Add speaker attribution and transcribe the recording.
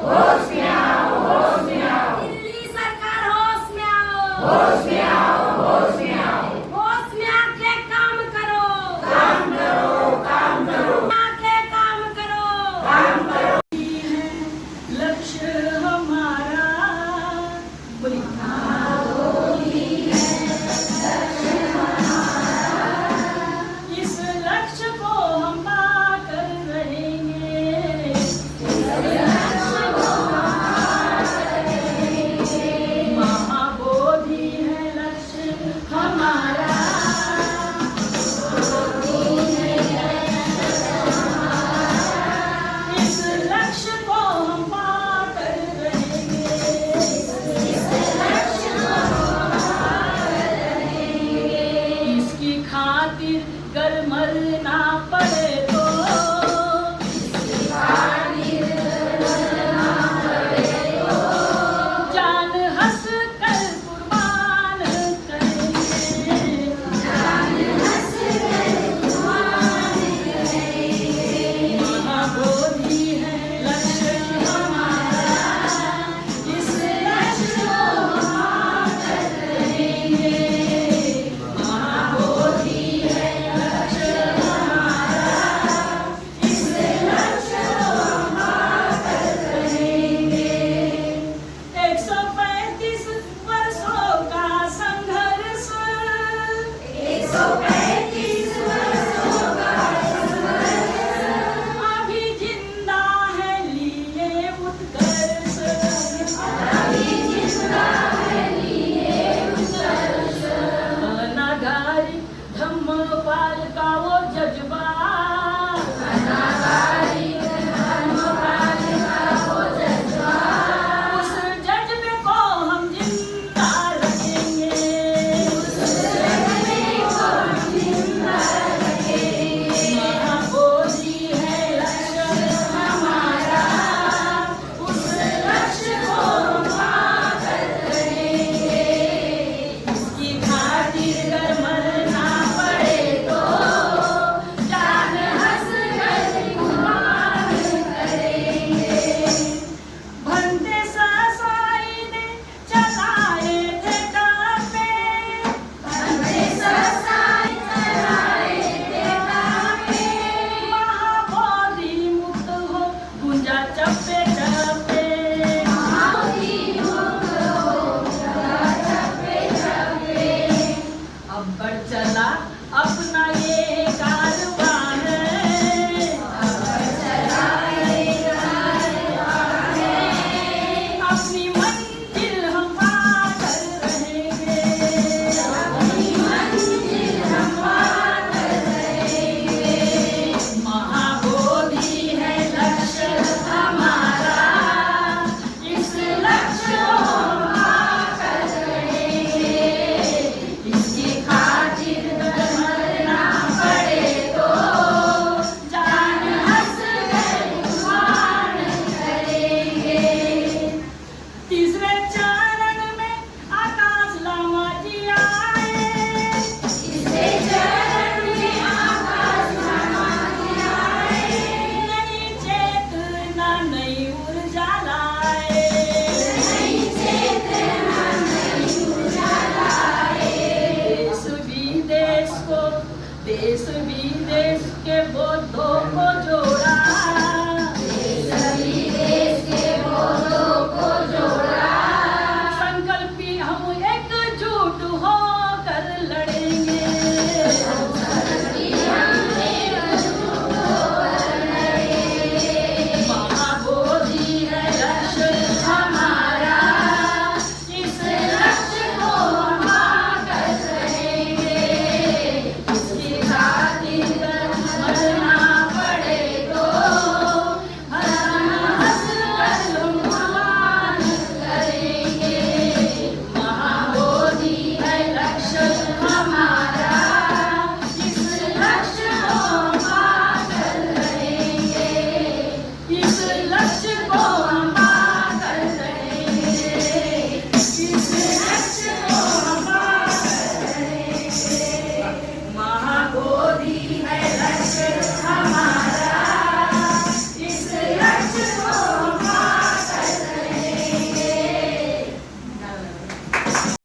Speaker 1: होश में आओ, होश में आओ।
Speaker 2: दिल्ली सरकार होश में आओ,
Speaker 1: होश में आओ, होश में आओ।
Speaker 2: होश में आके काम करो,
Speaker 1: काम करो, काम करो,
Speaker 2: आके काम करो,
Speaker 1: काम करो।
Speaker 2: लक्ष्य हमारा बोली इस लक्ष्य को हम पाकर रहेंगे, महाबोधि है लक्ष्य हमारा, इस लक्ष्य को हम पाकर रहेंगे, इसकी खातिर गर मरना पड़े तो जान हंस कर कुर्बान करेंगे, महाबोधि है लक्ष्य हमारा, इस लक्ष्य को हम पाकर रहेंगे, महाबोधि है लक्ष्य हमारा, इस लक्ष्य को हम पाकर रहेंगे। 135 वर्षों का संघर्ष, 135 वर्षों का अभी जिंदा है लिए उत्कर्ष, अभी जिंदा है लिए उत्कर्ष। अनागारी धम्मपाल का वो जज्बा, अनागारी धम्मपाल का वो जज्बा, उस जज्बे को हम जिंदा रखेंगे, उस जज्बे को हम जिंदा रखेंगे। महाबोधि है लक्ष्य हमारा, उस लक्ष्य को हम पाकर रहेंगे, इसकी खातिर अगर मरना पड़े तो जान हंस कर कुर्बान करेंगे। भंते ससाई ने चलाए थे काफे, भंते ससाई चलाए थे काफे, महाबोधि मुक्त हो गुंजा